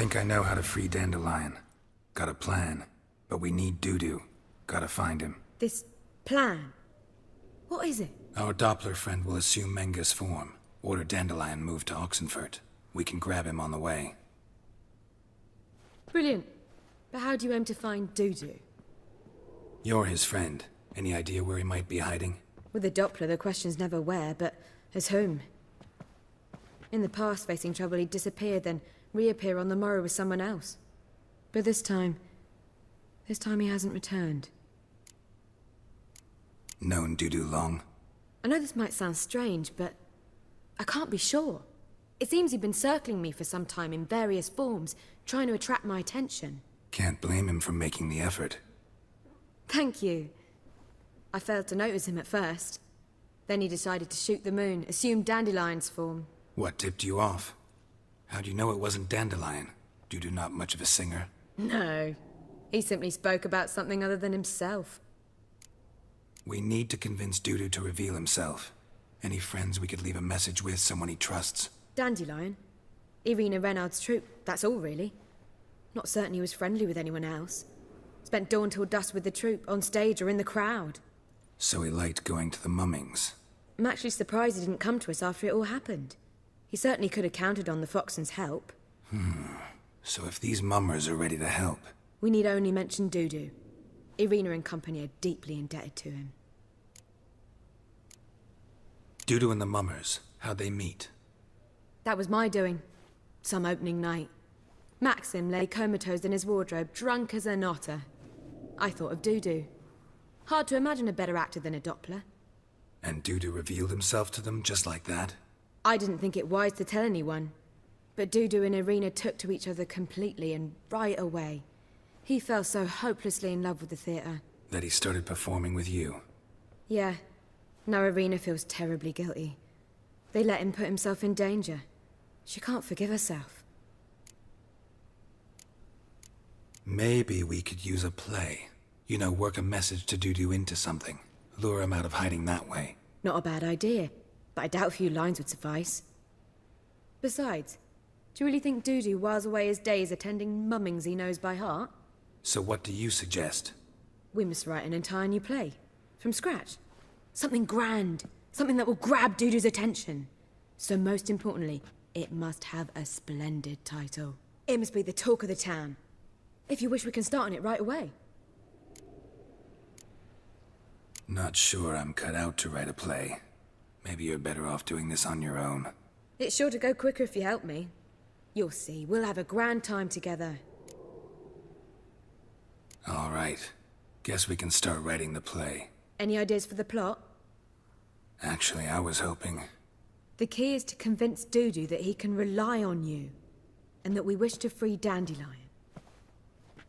think I know how to free Dandelion. Got a plan, but we need Dudu. Gotta find him. This plan? What is it? Our Doppler friend will assume Menga's form. Order Dandelion moved to Oxenfurt. We can grab him on the way. Brilliant. But how do you aim to find Dudu? You're his friend. Any idea where he might be hiding? With the Doppler, the question's never where, but as whom. In the past, facing trouble, he'd disappear, then reappear on the morrow with someone else. But this time he hasn't returned. Known Dudu long? I know this might sound strange, but I can't be sure. It seems he'd been circling me for some time in various forms, trying to attract my attention. Can't blame him for making the effort. Thank you. I failed to notice him at first. Then he decided to shoot the moon, assume Dandelion's form. What tipped you off? How'd you know it wasn't Dandelion? Dudu not much of a singer? No. He simply spoke about something other than himself. We need to convince Dudu to reveal himself. Any friends we could leave a message with, someone he trusts? Dandelion? Irina Renard's troupe, that's all really. Not certain he was friendly with anyone else. Spent dawn till dusk with the troupe, on stage or in the crowd. So he liked going to the mummings. I'm actually surprised he didn't come to us after it all happened. He certainly could have counted on the Foxen's help. So if these mummers are ready to help... We need only mention Dudu. Irina and company are deeply indebted to him. Dudu and the mummers, how'd they meet? That was my doing. Some opening night. Maxim lay comatose in his wardrobe, drunk as an otter. I thought of Dudu. Hard to imagine a better actor than a Doppler. And Dudu revealed himself to them just like that? I didn't think it wise to tell anyone. But Dudu and Irina took to each other completely and right away. He fell so hopelessly in love with the theatre. That he started performing with you? Yeah. Now Irina feels terribly guilty. They let him put himself in danger. She can't forgive herself. Maybe we could use a play. You know, work a message to Dudu into something. Lure him out of hiding that way. Not a bad idea, but I doubt a few lines would suffice. Besides, do you really think Dudu whiles away his days attending mummings he knows by heart? So what do you suggest? We must write an entire new play. From scratch. Something grand. Something that will grab Dudu's attention. So most importantly, it must have a splendid title. It must be the talk of the town. If you wish, we can start on it right away. Not sure I'm cut out to write a play. Maybe you're better off doing this on your own. It's sure to go quicker if you help me. You'll see, we'll have a grand time together. All right. Guess we can start writing the play. Any ideas for the plot? Actually, I was hoping... The key is to convince Dudu that he can rely on you, and that we wish to free Dandelion.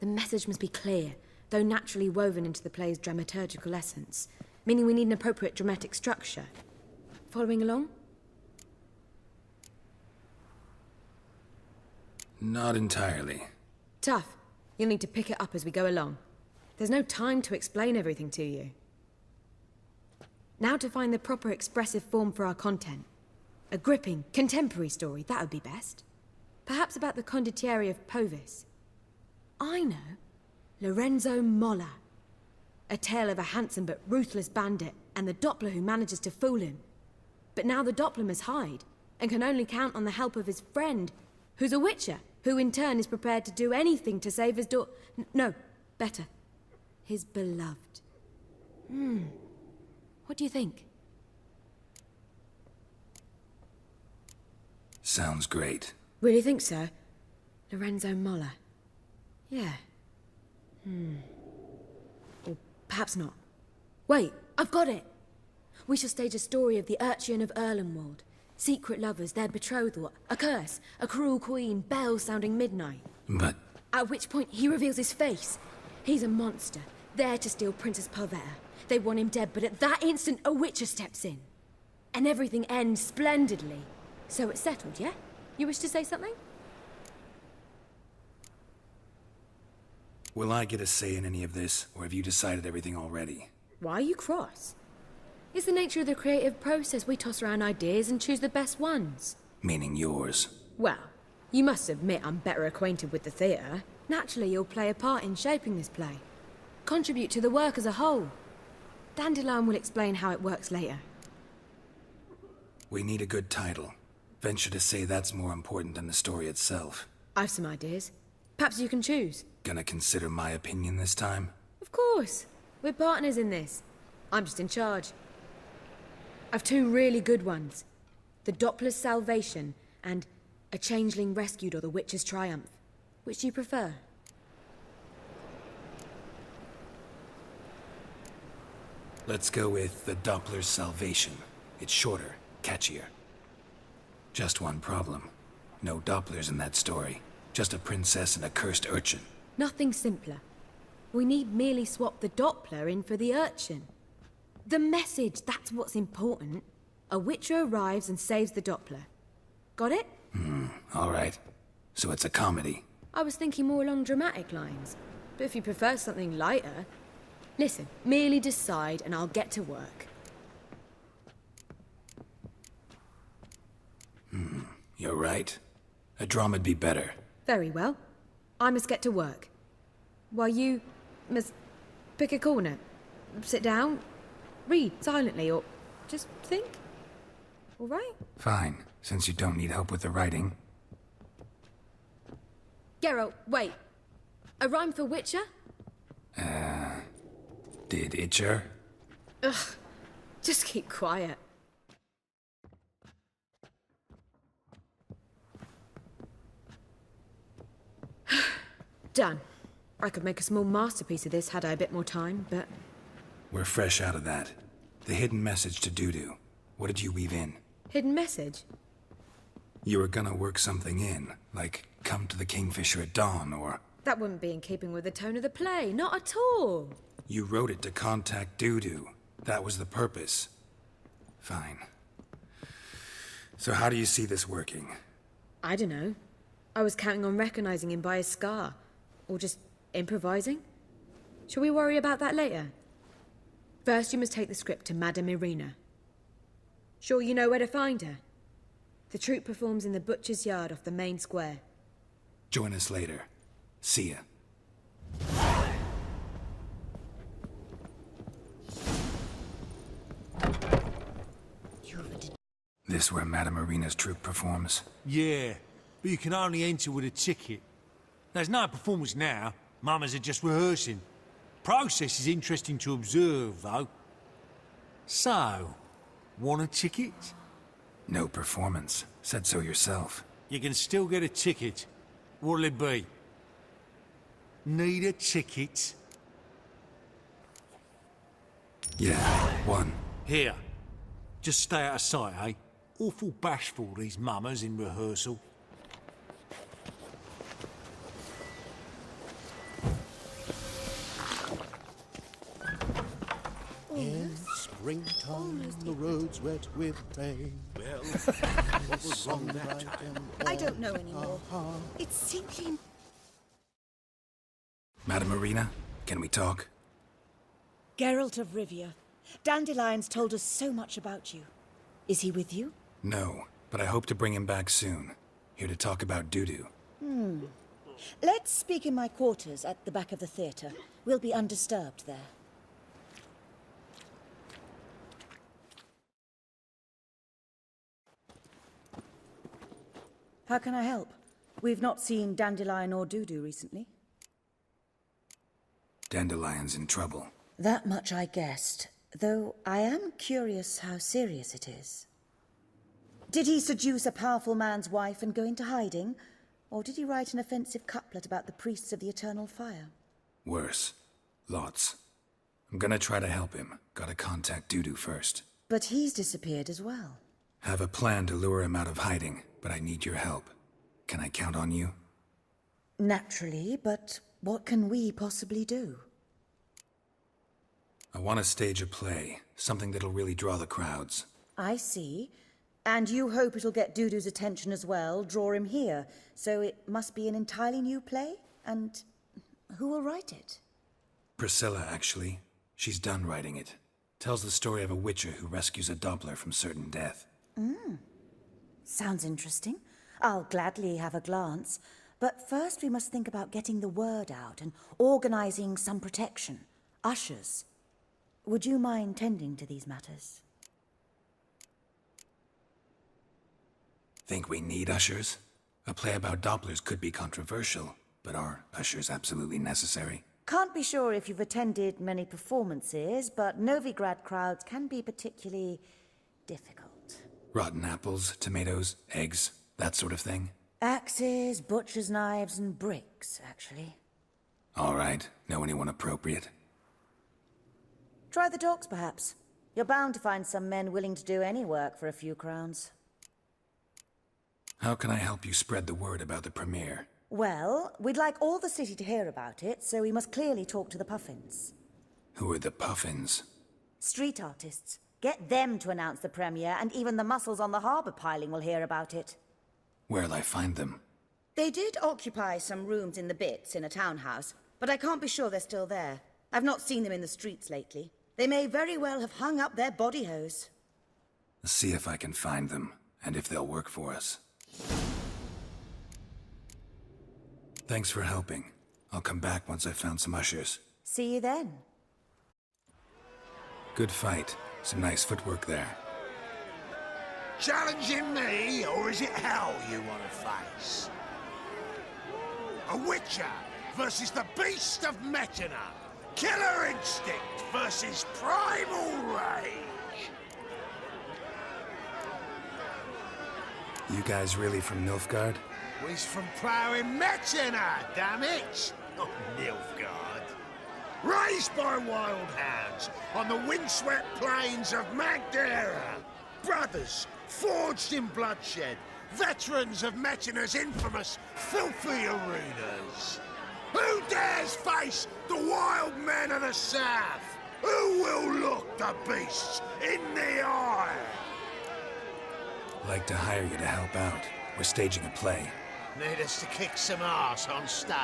The message must be clear, though naturally woven into the play's dramaturgical essence, meaning we need an appropriate dramatic structure. Following along? Not entirely. Tough. You'll need to pick it up as we go along. There's no time to explain everything to you. Now to find the proper expressive form for our content. A gripping, contemporary story, that would be best. Perhaps about the condottieri of Povis. I know. Lorenzo Molla. A tale of a handsome but ruthless bandit, and the Doppler who manages to fool him. But now the Doppler must hide, and can only count on the help of his friend, who's a witcher, who in turn is prepared to do anything to save his no, better. His beloved. What do you think? Sounds great. Really think so? Lorenzo Molla. Yeah. Or perhaps not. Wait, I've got it! We shall stage a story of the Urcheon of Erlenwald. Secret lovers, their betrothal, a curse, a cruel queen, bells sounding midnight. But... At which point he reveals his face. He's a monster, there to steal Princess Parvetta. They want him dead, but at that instant a witcher steps in. And everything ends splendidly. So it's settled, yeah? You wish to say something? Will I get a say in any of this, or have you decided everything already? Why are you cross? It's the nature of the creative process. We toss around ideas and choose the best ones. Meaning yours. Well, You must admit I'm better acquainted with the theatre. Naturally, you'll play a part in shaping this play. Contribute to the work as a whole. Dandelion will explain how it works later. We need a good title. Venture to say that's more important than the story itself. I've some ideas. Perhaps you can choose. Gonna consider my opinion this time? Of course. We're partners in this. I'm just in charge. I've two really good ones. The Doppler's Salvation and A Changeling Rescued or the Witcher's Triumph. Which do you prefer? Let's go with the Doppler's Salvation. It's shorter, catchier. Just one problem. No Dopplers in that story. Just a princess and a cursed urchin. Nothing simpler. We need merely swap the Doppler in for the urchin. The message, that's what's important. A Witcher arrives and saves the Doppler. Got it? All right. So it's a comedy. I was thinking more along dramatic lines. But if you prefer something lighter... Listen, merely decide and I'll get to work. You're right. A drama'd be better. Very well. I must get to work. While you must pick a corner. Sit down, read silently, or just think. All right? Fine, since you don't need help with the writing. Geralt, wait. A rhyme for Witcher? Did Itcher? Ugh. Just keep quiet. Done. I could make a small masterpiece of this had I a bit more time, but... We're fresh out of that. The hidden message to Dudu. What did you weave in? Hidden message? You were gonna work something in, like come to the Kingfisher at dawn, or... That wouldn't be in keeping with the tone of the play, not at all. You wrote it to contact Dudu. That was the purpose. Fine. So how do you see this working? I don't know. I was counting on recognizing him by his scar. Or just improvising. Shall we worry about that later? First, you must take the script to Madame Irina. Sure you know where to find her? The troupe performs in the butcher's yard off the main square. Join us later. See ya. This where Madame Irina's troupe performs? Yeah, but you can only enter with a ticket. There's no performance now. Mamas are just rehearsing. Process is interesting to observe, though. So, want a ticket? No performance. Said so yourself. You can still get a ticket. What'll it be? Need a ticket? Yeah, one. Here. Just stay out of sight, eh? Awful bashful, these mamas in rehearsal. In springtime, the roads wet with rain. Well, what was wrong that time? I don't know anymore. It's simply... Madame Irina, can we talk? Geralt of Rivia. Dandelion's told us so much about you. Is he with you? No, but I hope to bring him back soon. Here to talk about Dudu. Let's speak in my quarters at the back of the theatre. We'll be undisturbed there. How can I help? We've not seen Dandelion or Dudu recently. Dandelion's in trouble. That much I guessed, though I am curious how serious it is. Did he seduce a powerful man's wife and go into hiding? Or did he write an offensive couplet about the priests of the eternal fire? Worse. Lots. I'm gonna try to help him. Gotta contact Dudu first. But he's disappeared as well. Have a plan to lure him out of hiding, but I need your help. Can I count on you? Naturally, but what can we possibly do? I want to stage a play. Something that'll really draw the crowds. I see. And you hope it'll get Dudu's attention as well, draw him here. So it must be an entirely new play? And who will write it? Priscilla, actually. She's done writing it. Tells the story of a witcher who rescues a Doppler from certain death. Sounds interesting. I'll gladly have a glance. But first we must think about getting the word out and organising some protection. Ushers. Would you mind tending to these matters? Think we need ushers? A play about Dopplers could be controversial, but are ushers absolutely necessary? Can't be sure if you've attended many performances, but Novigrad crowds can be particularly difficult. Rotten apples, tomatoes, eggs, that sort of thing? Axes, butcher's knives, and bricks, actually. All right. Know anyone appropriate? Try the docks, perhaps. You're bound to find some men willing to do any work for a few crowns. How can I help you spread the word about the premiere? Well, we'd like all the city to hear about it, so we must clearly talk to the Puffins. Who are the Puffins? Street artists. Get them to announce the premiere, and even the muscles on the harbour piling will hear about it. Where'll I find them? They did occupy some rooms in the Bits in a townhouse, but I can't be sure they're still there. I've not seen them in the streets lately. They may very well have hung up their body hose. See if I can find them, and if they'll work for us. Thanks for helping. I'll come back once I've found some ushers. See you then. Good fight. Some nice footwork there. Challenging me, or is it hell you want to face? A Witcher versus the Beast of Metina. Killer instinct versus primal rage. You guys really from Nilfgaard? We's from ploughing Metina, damn it! Not Nilfgaard. Raised by wild hounds on the windswept plains of Magdera. Brothers, forged in bloodshed. Veterans of Metina's infamous filthy arenas. Who dares face the wild men of the south? Who will look the beasts in the eye? Like to hire you to help out. We're staging a play. Need us to kick some ass on stage?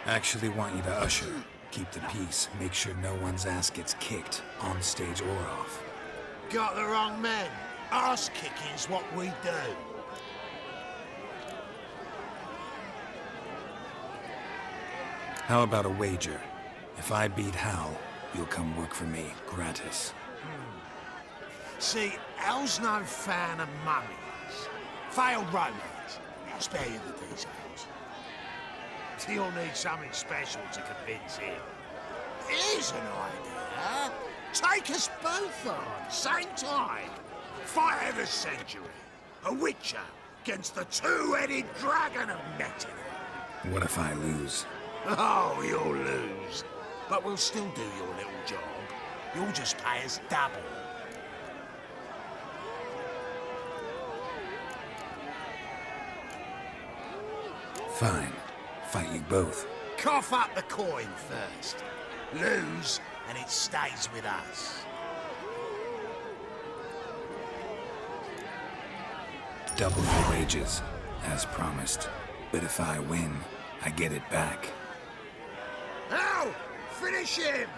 Actually want you to usher. Keep the peace. Make sure no one's ass gets kicked, on stage or off. Got the wrong men. Ass kicking's what we do. How about a wager? If I beat Hal, you'll come work for me, gratis. See, Hal's no fan of mummies. Failed romance. I'll spare you the details. You'll need something special to convince him. Here's an idea. Take us both on, same time. Fight of the century. A Witcher against the two-headed dragon of Metina. What if I lose? Oh, you'll lose. But we'll still do your little job. You'll just pay us double. Fine. Fight you both. Cough up the coin first. Lose, and it stays with us. Double your wages, as promised. But if I win, I get it back. Now, finish him!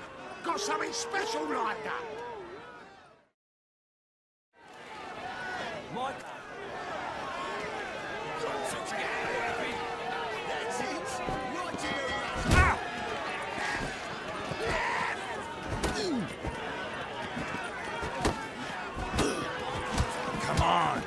Got something special lined up. Mike. That's it. Right to the Ah! Come on!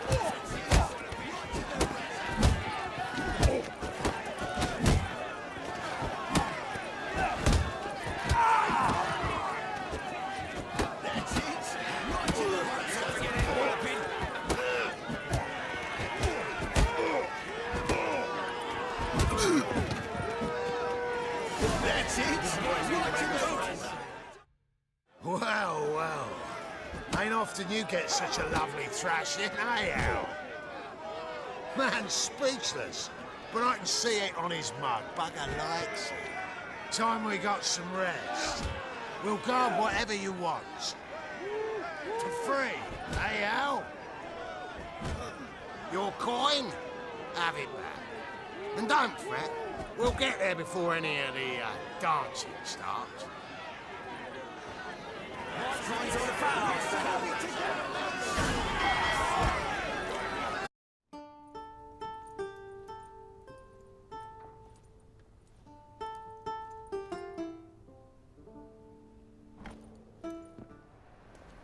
Well, well. Ain't often you get such a lovely thrashing, eh, Al? Man's speechless, but I can see it on his mug. Bugger likes it. Time we got some rest. We'll guard whatever you want. For free, eh, Al? Your coin? Have it back. And don't fret, we'll get there before any of the dancing starts.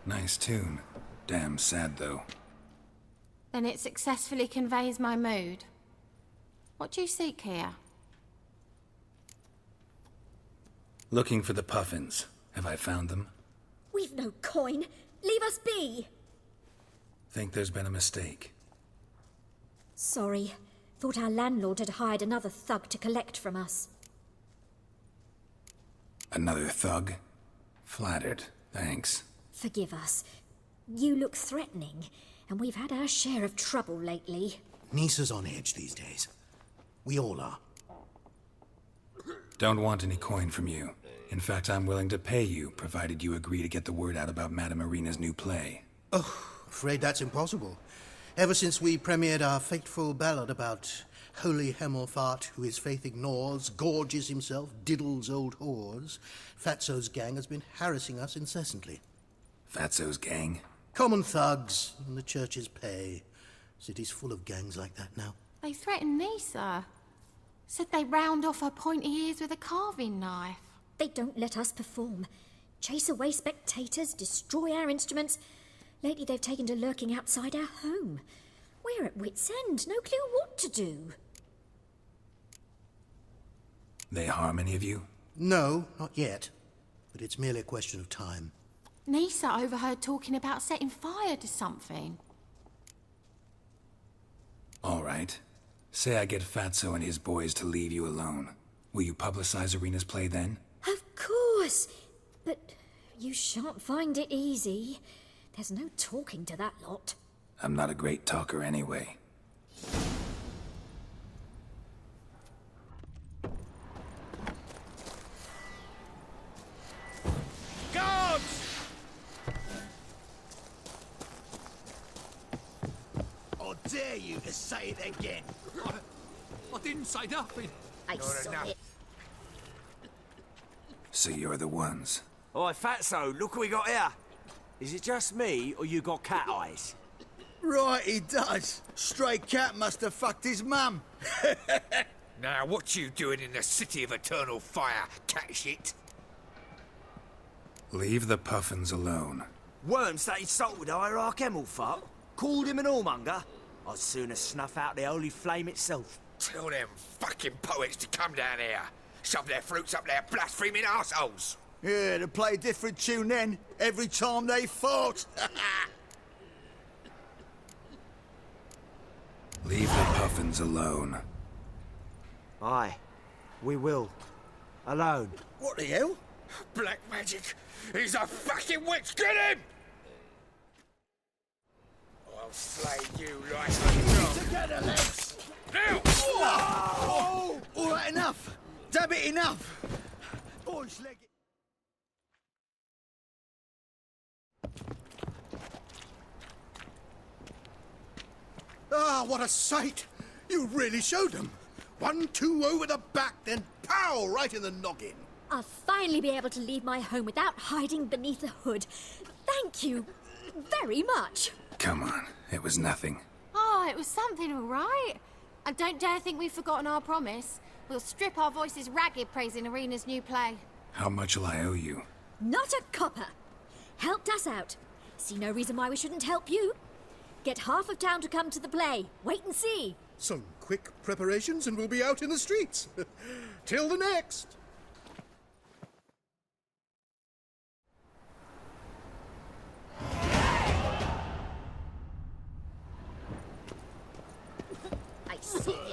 Nice tune. Damn sad, though. Then it successfully conveys my mood. What do you seek here? Looking for the puffins. Have I found them? We've no coin. Leave us be. Think there's been a mistake. Sorry. Thought our landlord had hired another thug to collect from us. Another thug? Flattered. Thanks. Forgive us. You look threatening, and we've had our share of trouble lately. Nisa's on edge these days. We all are. Don't want any coin from you. In fact, I'm willing to pay you, provided you agree to get the word out about Madame Irina's new play. Oh, afraid that's impossible. Ever since we premiered our fateful ballad about holy Hemelfart, who his faith ignores, gorges himself, diddles old whores, Fatso's gang has been harassing us incessantly. Fatso's gang? Common thugs in the church's pay. City's full of gangs like that now. They threatened Nisa. Said they round off her pointy ears with a carving knife. They don't let us perform. Chase away spectators, destroy our instruments. Lately they've taken to lurking outside our home. We're at wit's end, no clue what to do. They harm any of you? No, not yet. But it's merely a question of time. Nisa overheard talking about setting fire to something. All right. Say I get Fatso and his boys to leave you alone. Will you publicize Irina's play then? Of course. But you shan't find it easy. There's no talking to that lot. I'm not a great talker anyway. Guards! I dare you to say it again. I didn't say nothing. I saw enough. it. So you're the ones. Oi, Fatso, look what we got here. Is it just me, or you got cat eyes? Right, he does. Stray cat must have fucked his mum. Now, what you doing in the city of eternal fire, cat shit? Leave the puffins alone. Worms that insulted Hierarch Hemelfart, called him an whoremonger. I'd sooner snuff out the holy flame itself. Tell them fucking poets to come down here. Shove their fruits up their blaspheming arseholes. Yeah, to play a different tune then, every time they fought. Leave the puffins alone. Aye, we will. Alone. What the hell? Black magic! He's a fucking witch! Get him! I'll slay you like a dog. Together, lads! Now! Oh! All right, enough! Damn it, enough! Boys, leg it. Ah, what a sight! You really showed them. 1-2 over the back, then pow, right in the noggin. I'll finally be able to leave my home without hiding beneath a hood. Thank you very much. Come on, it was nothing. Oh, it was something, all right. And don't dare think we've forgotten our promise. We'll strip our voices ragged praising Irina's new play. How much will I owe you? Not a copper. Helped us out. See no reason why we shouldn't help you. Get half of town to come to the play. Wait and see. Some quick preparations and we'll be out in the streets. Till the next. I see.